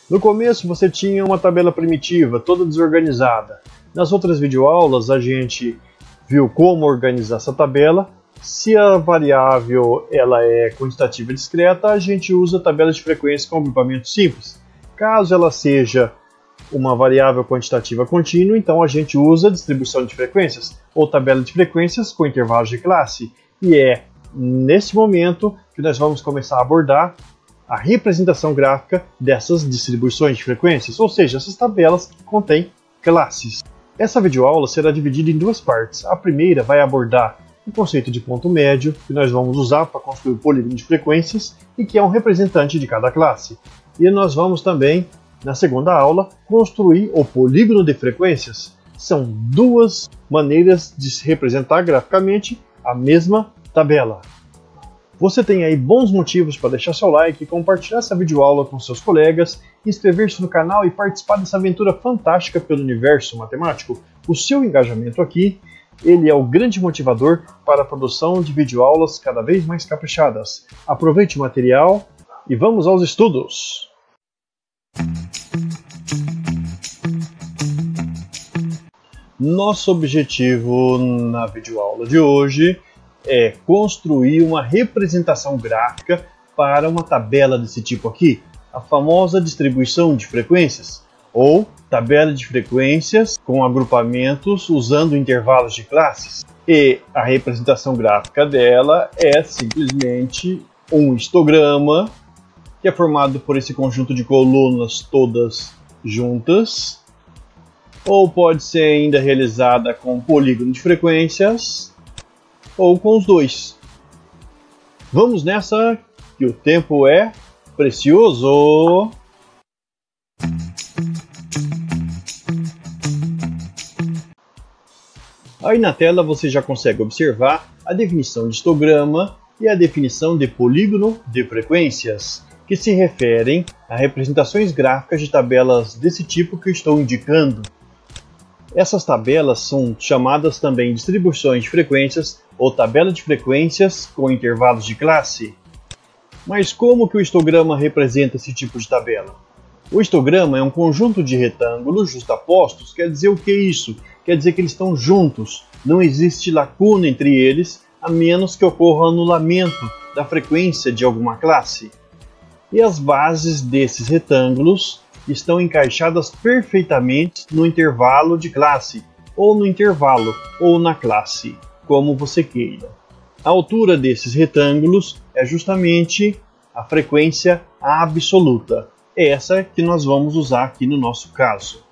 No começo você tinha uma tabela primitiva, toda desorganizada. Nas outras videoaulas a gente viu como organizar essa tabela. Se a variável ela é quantitativa discreta, a gente usa a tabela de frequência com agrupamento simples. Caso ela seja uma variável quantitativa contínua, então a gente usa distribuição de frequências ou tabela de frequências com intervalos de classe. E é nesse momento que nós vamos começar a abordar a representação gráfica dessas distribuições de frequências, ou seja, essas tabelas que contêm classes. Essa videoaula será dividida em duas partes. A primeira vai abordar o conceito de ponto médio, que nós vamos usar para construir o polígono de frequências e que é um representante de cada classe. E nós vamos também, na segunda aula, construir o polígono de frequências. São duas maneiras de se representar graficamente a mesma tabela. Você tem aí bons motivos para deixar seu like, compartilhar essa videoaula com seus colegas, inscrever-se no canal e participar dessa aventura fantástica pelo universo matemático. O seu engajamento aqui, ele é o grande motivador para a produção de videoaulas cada vez mais caprichadas. Aproveite o material e vamos aos estudos! Nosso objetivo na videoaula de hoje é construir uma representação gráfica para uma tabela desse tipo aqui, a famosa distribuição de frequências, ou tabela de frequências com agrupamentos usando intervalos de classes. E a representação gráfica dela é simplesmente um histograma, que é formado por esse conjunto de colunas todas juntas, ou pode ser ainda realizada com polígono de frequências, ou com os dois. Vamos nessa, que o tempo é precioso! Aí na tela você já consegue observar a definição de histograma e a definição de polígono de frequências, que se referem a representações gráficas de tabelas desse tipo que eu estou indicando. Essas tabelas são chamadas também distribuições de frequências ou tabela de frequências com intervalos de classe. Mas como que o histograma representa esse tipo de tabela? O histograma é um conjunto de retângulos justapostos. Quer dizer o que é isso? Quer dizer que eles estão juntos, não existe lacuna entre eles, a menos que ocorra anulamento da frequência de alguma classe. E as bases desses retângulos estão encaixadas perfeitamente no intervalo de classe, ou no intervalo, ou na classe, como você queira. A altura desses retângulos é justamente a frequência absoluta, essa que nós vamos usar aqui no nosso caso.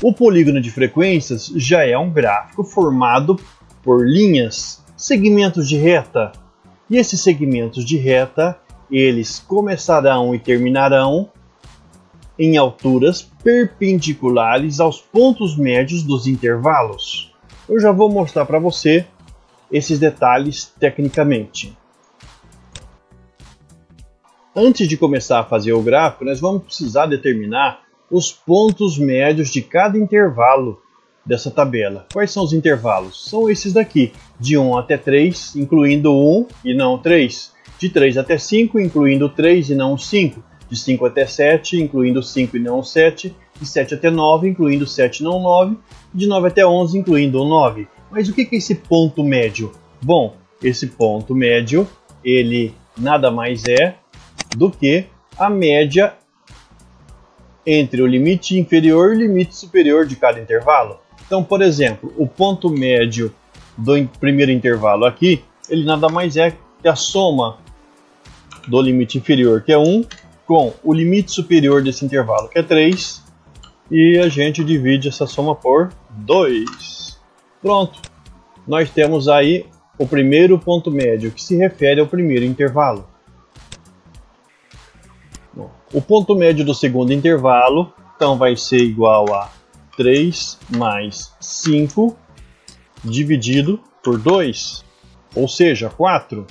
O polígono de frequências já é um gráfico formado por linhas, segmentos de reta, e esses segmentos de reta, eles começarão e terminarão em alturas perpendiculares aos pontos médios dos intervalos. Eu já vou mostrar para você esses detalhes tecnicamente. Antes de começar a fazer o gráfico, nós vamos precisar determinar os pontos médios de cada intervalo dessa tabela. Quais são os intervalos? São esses daqui, de 1 até 3, incluindo 1 e não 3, de 3 até 5, incluindo 3 e não 5, de 5 até 7, incluindo 5 e não 7, de 7 até 9, incluindo 7 e não 9, de 9 até 11, incluindo o 9. Mas o que é esse ponto médio? Bom, esse ponto médio, ele nada mais é do que a média entre o limite inferior e o limite superior de cada intervalo. Então, por exemplo, o ponto médio do primeiro intervalo aqui, ele nada mais é que a soma do limite inferior, que é 1, com o limite superior desse intervalo, que é 3, e a gente divide essa soma por 2. Pronto! Nós temos aí o primeiro ponto médio, que se refere ao primeiro intervalo. Bom, o ponto médio do segundo intervalo, então vai ser igual a 3 mais 5 dividido por 2, ou seja, 4.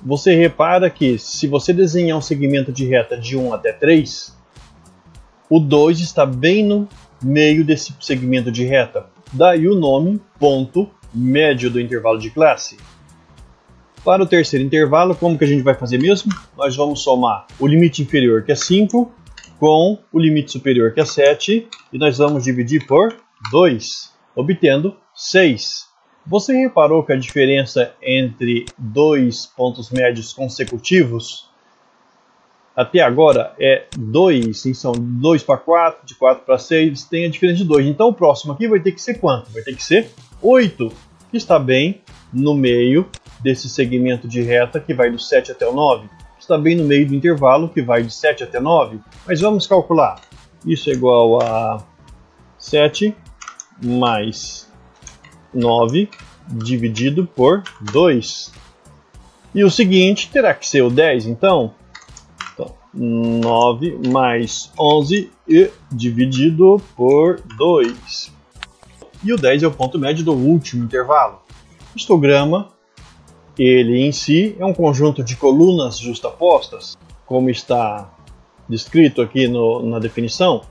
Você repara que se você desenhar um segmento de reta de 1 até 3, o 2 está bem no meio desse segmento de reta. Daí o nome ponto médio do intervalo de classe. Para o terceiro intervalo, como que a gente vai fazer mesmo? Nós vamos somar o limite inferior, que é 5, com o limite superior, que é 7, e nós vamos dividir por 2, obtendo 6. Você reparou que a diferença entre dois pontos médios consecutivos até agora é 2, são 2 para 4, de 4 para 6, tem a diferença de 2. Então o próximo aqui vai ter que ser quanto? Vai ter que ser 8, que está bem no meio desse segmento de reta que vai do 7 até o 9. Está bem no meio do intervalo que vai de 7 até 9. Mas vamos calcular. Isso é igual a 7 mais 9 dividido por 2. E o seguinte terá que ser o 10, então 9 mais 11 e dividido por 2. E o 10 é o ponto médio do último intervalo. O histograma, ele em si, é um conjunto de colunas justapostas, como está descrito aqui na definição.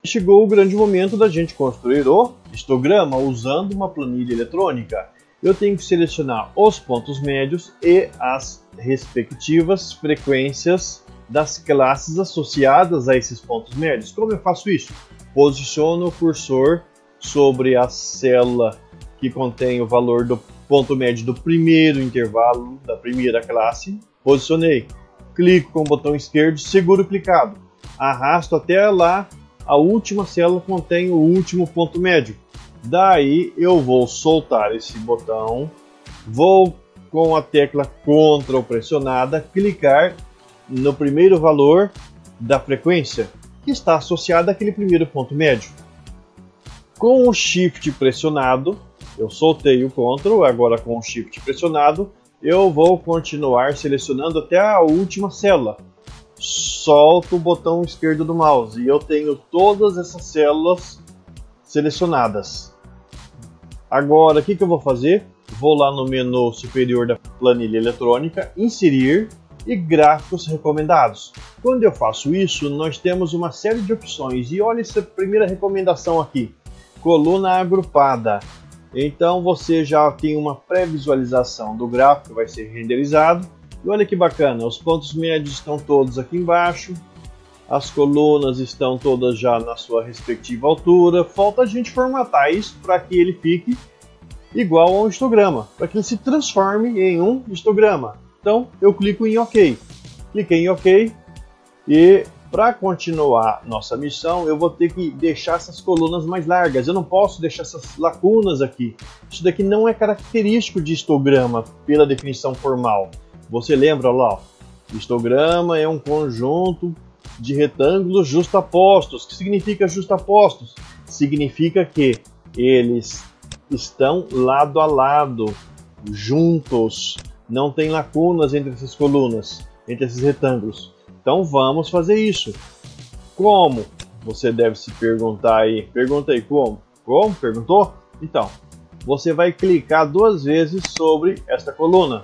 Chegou o grande momento da gente construir o histograma usando uma planilha eletrônica. Eu tenho que selecionar os pontos médios e as respectivas frequências das classes associadas a esses pontos médios. Como eu faço isso? Posiciono o cursor sobre a célula que contém o valor do ponto médio do primeiro intervalo da primeira classe. Posicionei. Clico com o botão esquerdo, seguro clicado. Arrasto até lá a última célula que contém o último ponto médio. Daí eu vou soltar esse botão, vou com a tecla Ctrl pressionada, clicar no primeiro valor da frequência que está associada àquele primeiro ponto médio. Com o Shift pressionado, eu soltei o Ctrl, agora com o Shift pressionado, eu vou continuar selecionando até a última célula. Solto o botão esquerdo do mouse e eu tenho todas essas células selecionadas. Agora, o que eu vou fazer? Vou lá no menu superior da planilha eletrônica, inserir e gráficos recomendados. Quando eu faço isso, nós temos uma série de opções. E olha essa primeira recomendação aqui, coluna agrupada. Então você já tem uma pré-visualização do gráfico que vai ser renderizado. E olha que bacana, os pontos médios estão todos aqui embaixo. As colunas estão todas já na sua respectiva altura. Falta a gente formatar isso para que ele fique igual a um histograma, para que ele se transforme em um histograma. Então eu clico em OK. Cliquei em OK e para continuar nossa missão eu vou ter que deixar essas colunas mais largas. Eu não posso deixar essas lacunas aqui. Isso daqui não é característico de histograma pela definição formal. Você lembra lá? O histograma é um conjunto de retângulos justapostos. O que significa justapostos? Significa que eles estão lado a lado, juntos. Não tem lacunas entre essas colunas, entre esses retângulos. Então vamos fazer isso. Como? Você deve se perguntar aí. Pergunta aí, como? Como? Perguntou? Então, você vai clicar 2 vezes sobre esta coluna.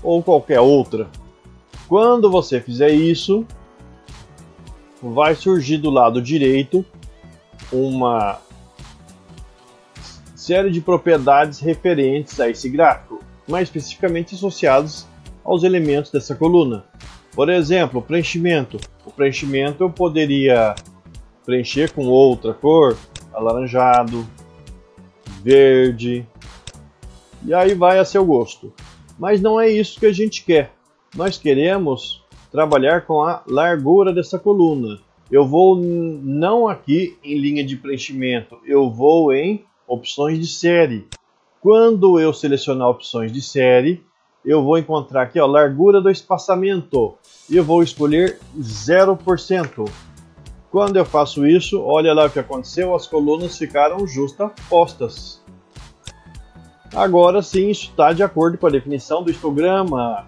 Ou qualquer outra. Quando você fizer isso, vai surgir do lado direito uma série de propriedades referentes a esse gráfico, mais especificamente associados aos elementos dessa coluna. Por exemplo, preenchimento. O preenchimento eu poderia preencher com outra cor, alaranjado, verde, e aí vai a seu gosto. Mas não é isso que a gente quer. Nós queremos trabalhar com a largura dessa coluna. Eu vou não aqui em linha de preenchimento, eu vou em opções de série. Quando eu selecionar opções de série, eu vou encontrar aqui, ó, largura do espaçamento. E eu vou escolher 0%. Quando eu faço isso, olha lá o que aconteceu, as colunas ficaram justapostas. Agora sim, isso está de acordo com a definição do histograma.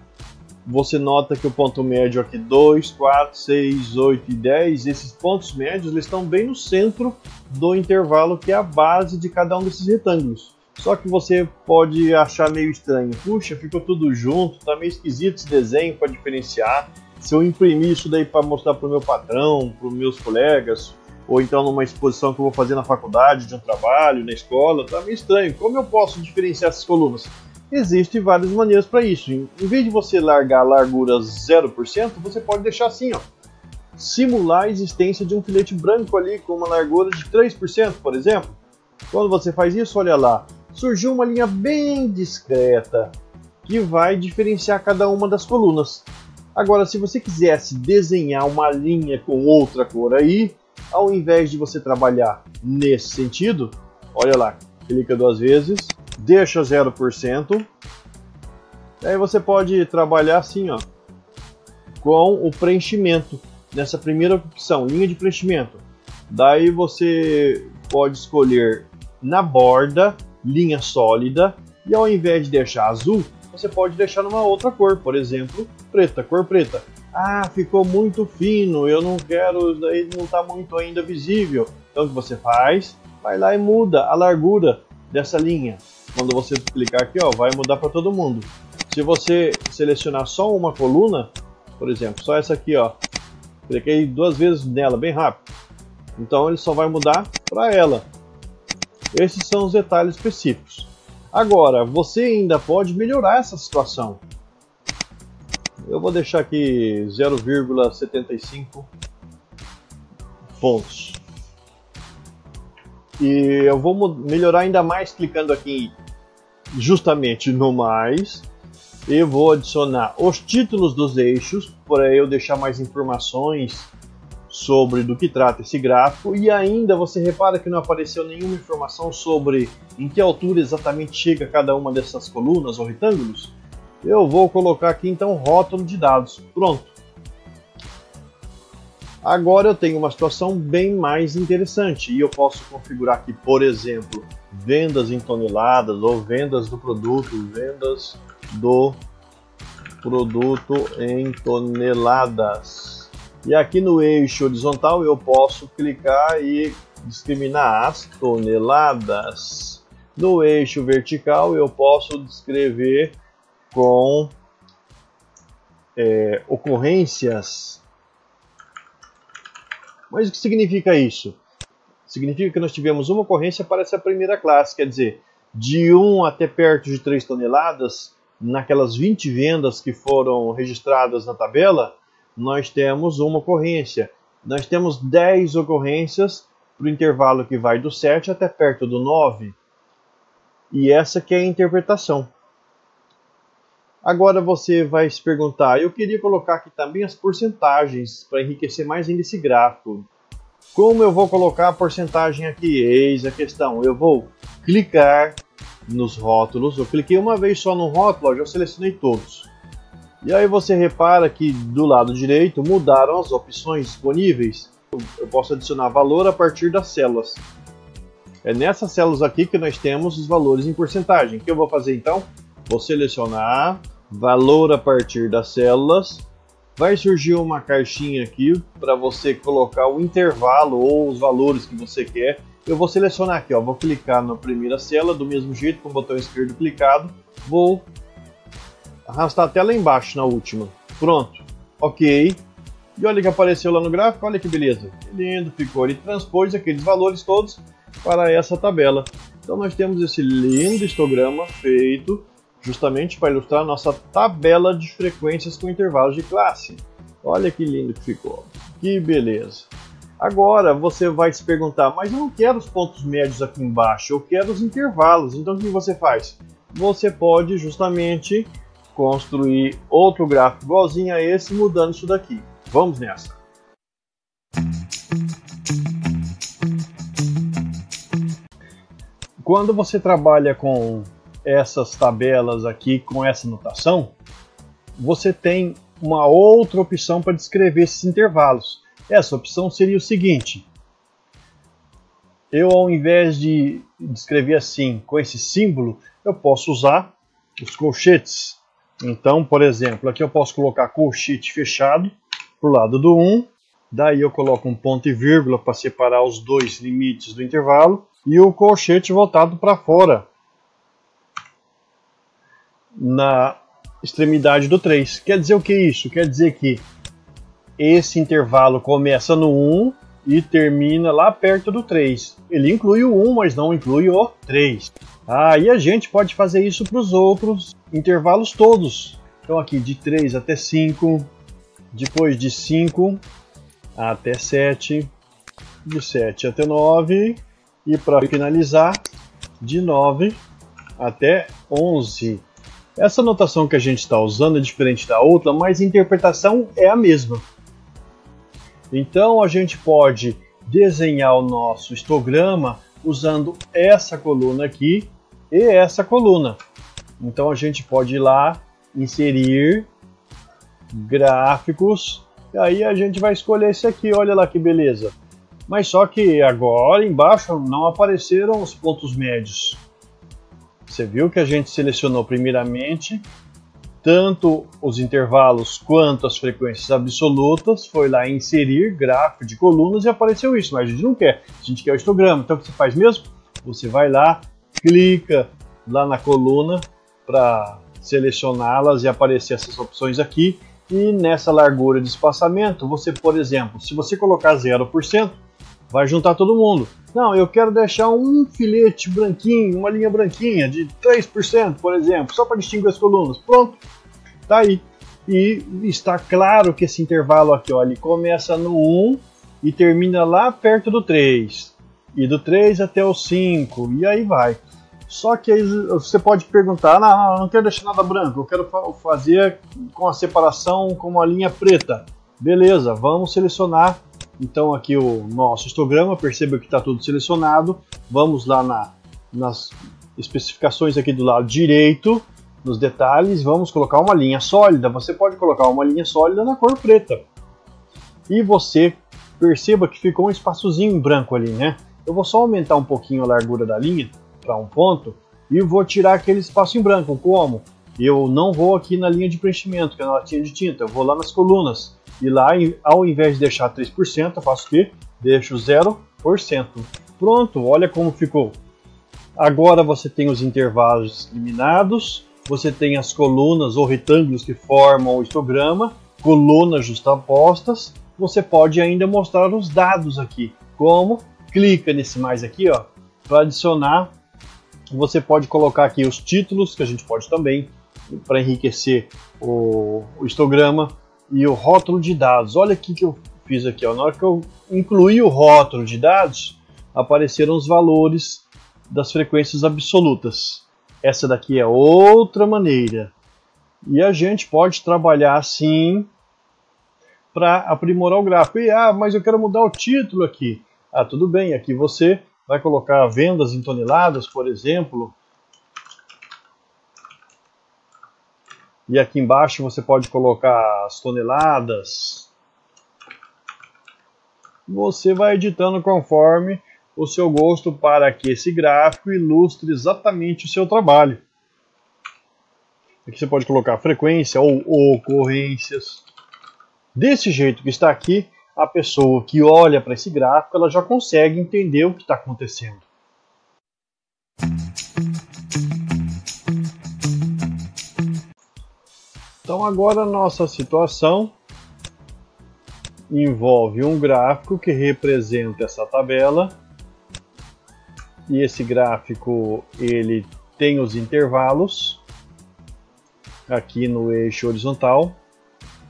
Você nota que o ponto médio aqui 2, 4, 6, 8 e 10, esses pontos médios eles estão bem no centro do intervalo, que é a base de cada um desses retângulos. Só que você pode achar meio estranho. Puxa, ficou tudo junto, tá meio esquisito esse desenho para diferenciar. Se eu imprimir isso daí para mostrar para o meu patrão, para os meus colegas, ou então numa exposição que eu vou fazer na faculdade, de um trabalho, na escola, tá meio estranho. Como eu posso diferenciar essas colunas? Existem várias maneiras para isso. Em vez de você largar a largura 0%, você pode deixar assim, ó. Simular a existência de um filete branco ali com uma largura de 3%, por exemplo. Quando você faz isso, olha lá, surgiu uma linha bem discreta que vai diferenciar cada uma das colunas. Agora, se você quisesse desenhar uma linha com outra cor aí, ao invés de você trabalhar nesse sentido, olha lá, clica 2 vezes, deixa 0%, aí você pode trabalhar assim, ó, com o preenchimento, nessa primeira opção, linha de preenchimento. Daí você pode escolher na borda, linha sólida, e ao invés de deixar azul, você pode deixar numa outra cor, por exemplo, preta, cor preta. Ah, ficou muito fino, eu não quero, daí não está muito ainda visível. Então o que você faz? Vai lá e muda a largura dessa linha. Quando você clicar aqui, ó, vai mudar para todo mundo. Se você selecionar só uma coluna, por exemplo, só essa aqui, ó, cliquei 2 vezes nela, bem rápido. Então ele só vai mudar para ela. Esses são os detalhes específicos. Agora, você ainda pode melhorar essa situação. Eu vou deixar aqui 0,75 pontos. E eu vou melhorar ainda mais clicando aqui justamente no mais. E vou adicionar os títulos dos eixos para eu deixar mais informações sobre do que trata esse gráfico. E ainda você repara que não apareceu nenhuma informação sobre em que altura exatamente chega cada uma dessas colunas ou retângulos. Eu vou colocar aqui então rótulo de dados. Pronto. Agora eu tenho uma situação bem mais interessante e eu posso configurar aqui, por exemplo, vendas em toneladas ou vendas do produto, vendas do produto em toneladas. E aqui no eixo horizontal eu posso clicar e discriminar as toneladas. No eixo vertical eu posso descrever com ocorrências. Mas o que significa isso? Significa que nós tivemos uma ocorrência para essa primeira classe, quer dizer, de 1 até perto de 3 toneladas, naquelas 20 vendas que foram registradas na tabela, nós temos uma ocorrência. Nós temos 10 ocorrências para o intervalo que vai do 7 até perto do 9. E essa que é a interpretação. Agora você vai se perguntar, eu queria colocar aqui também as porcentagens para enriquecer mais ainda esse gráfico. Como eu vou colocar a porcentagem aqui? Eis a questão. Eu vou clicar nos rótulos. Eu cliquei uma vez só no rótulo, já selecionei todos. E aí você repara que do lado direito mudaram as opções disponíveis. Eu posso adicionar valor a partir das células. É nessas células aqui que nós temos os valores em porcentagem. O que eu vou fazer então? Vou selecionar valor a partir das células. Vai surgir uma caixinha aqui para você colocar o intervalo ou os valores que você quer. Eu vou selecionar aqui, ó, vou clicar na primeira célula do mesmo jeito com o botão esquerdo clicado. Vou arrastar até lá embaixo na última. Pronto. Ok. E olha que apareceu lá no gráfico, olha que beleza. Que lindo, ficou. Ele transpôs aqueles valores todos para essa tabela. Então nós temos esse lindo histograma feito justamente para ilustrar a nossa tabela de frequências com intervalos de classe. Olha que lindo que ficou. Que beleza. Agora você vai se perguntar, mas eu não quero os pontos médios aqui embaixo, eu quero os intervalos. Então o que você faz? Você pode justamente construir outro gráfico igualzinho a esse, mudando isso daqui. Vamos nessa. Quando você trabalha com essas tabelas aqui, com essa notação, você tem uma outra opção para descrever esses intervalos. Essa opção seria o seguinte: eu, ao invés de descrever assim, com esse símbolo, eu posso usar os colchetes. Então, por exemplo, aqui eu posso colocar colchete fechado para o lado do 1, daí eu coloco um ponto e vírgula para separar os dois limites do intervalo, e o colchete voltado para fora, na extremidade do 3. Quer dizer o que é isso? Quer dizer que esse intervalo começa no 1 e termina lá perto do 3. Ele inclui o 1, mas não inclui o 3. E a gente pode fazer isso para os outros intervalos todos. Então aqui de 3 até 5, depois de 5 até 7, de 7 até 9 e para finalizar de 9 até 11. Essa notação que a gente está usando é diferente da outra, mas a interpretação é a mesma. Então a gente pode desenhar o nosso histograma usando essa coluna aqui e essa coluna. Então a gente pode ir lá, inserir gráficos, e aí a gente vai escolher esse aqui, olha lá que beleza. Mas só que agora embaixo não apareceram os pontos médios. Você viu que a gente selecionou primeiramente tanto os intervalos quanto as frequências absolutas, foi lá inserir gráfico de colunas e apareceu isso, mas a gente não quer, a gente quer o histograma. Então o que você faz mesmo? Você vai lá, clica lá na coluna para selecioná-las e aparecer essas opções aqui, e nessa largura de espaçamento, você, por exemplo, se você colocar 0%, vai juntar todo mundo. Não, eu quero deixar um filete branquinho, uma linha branquinha de 3%, por exemplo, só para distinguir as colunas. Pronto, tá aí. E está claro que esse intervalo aqui, ó, ele começa no 1 e termina lá perto do 3. E do 3 até o 5, e aí vai. Só que aí você pode perguntar, não quero deixar nada branco, eu quero fazer com a separação com uma linha preta. Beleza, vamos selecionar então aqui o nosso histograma, perceba que está tudo selecionado. Vamos lá nas especificações aqui do lado direito, nos detalhes, vamos colocar uma linha sólida. Você pode colocar uma linha sólida na cor preta. E você perceba que ficou um espaçozinho em branco ali, né? Eu vou só aumentar um pouquinho a largura da linha para um ponto e vou tirar aquele espaço em branco. Como? Eu não vou aqui na linha de preenchimento, que é na latinha de tinta, eu vou lá nas colunas. E lá, ao invés de deixar 3%, eu faço o quê? Deixo 0%. Pronto, olha como ficou. Agora você tem os intervalos discriminados, você tem as colunas ou retângulos que formam o histograma, colunas justapostas. Você pode ainda mostrar os dados aqui. Como? Clica nesse mais aqui, ó, para adicionar. Você pode colocar aqui os títulos, que a gente pode também, para enriquecer o histograma. E o rótulo de dados, olha aqui que eu fiz aqui, ó. Na hora que eu incluí o rótulo de dados, apareceram os valores das frequências absolutas. Essa daqui é outra maneira. E a gente pode trabalhar assim para aprimorar o gráfico. E, mas eu quero mudar o título aqui. Tudo bem, aqui você vai colocar vendas em toneladas, por exemplo. E aqui embaixo você pode colocar as toneladas. Você vai editando conforme o seu gosto para que esse gráfico ilustre exatamente o seu trabalho. Aqui você pode colocar frequência ou ocorrências. Desse jeito que está aqui, a pessoa que olha para esse gráfico, ela já consegue entender o que está acontecendo. Então agora a nossa situação envolve um gráfico que representa essa tabela. E esse gráfico ele tem os intervalos aqui no eixo horizontal.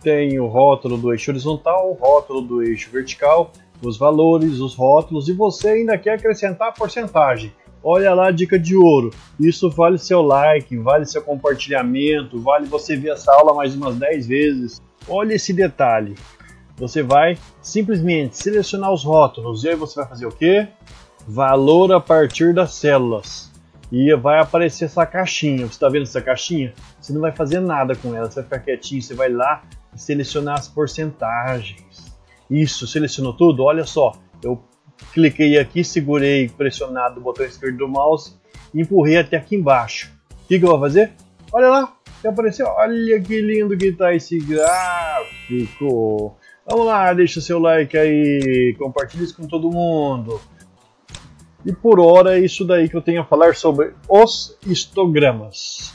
Tem o rótulo do eixo horizontal, o rótulo do eixo vertical, os valores, os rótulos, e você ainda quer acrescentar a porcentagem. Olha lá a dica de ouro, isso vale seu like, vale seu compartilhamento, vale você ver essa aula mais umas 10 vezes. Olha esse detalhe, você vai simplesmente selecionar os rótulos e aí você vai fazer o quê? Valor a partir das células. E vai aparecer essa caixinha, você está vendo essa caixinha? Você não vai fazer nada com ela, você vai ficar quietinho, você vai lá e selecionar as porcentagens. Isso, selecionou tudo? Olha só, eu cliquei aqui, segurei pressionado o botão esquerdo do mouse e empurrei até aqui embaixo. O que eu vou fazer? Olha lá, que apareceu. Olha que lindo que está esse gráfico. Vamos lá, deixa o seu like aí, compartilhe isso com todo mundo. E por hora é isso daí que eu tenho a falar sobre os histogramas.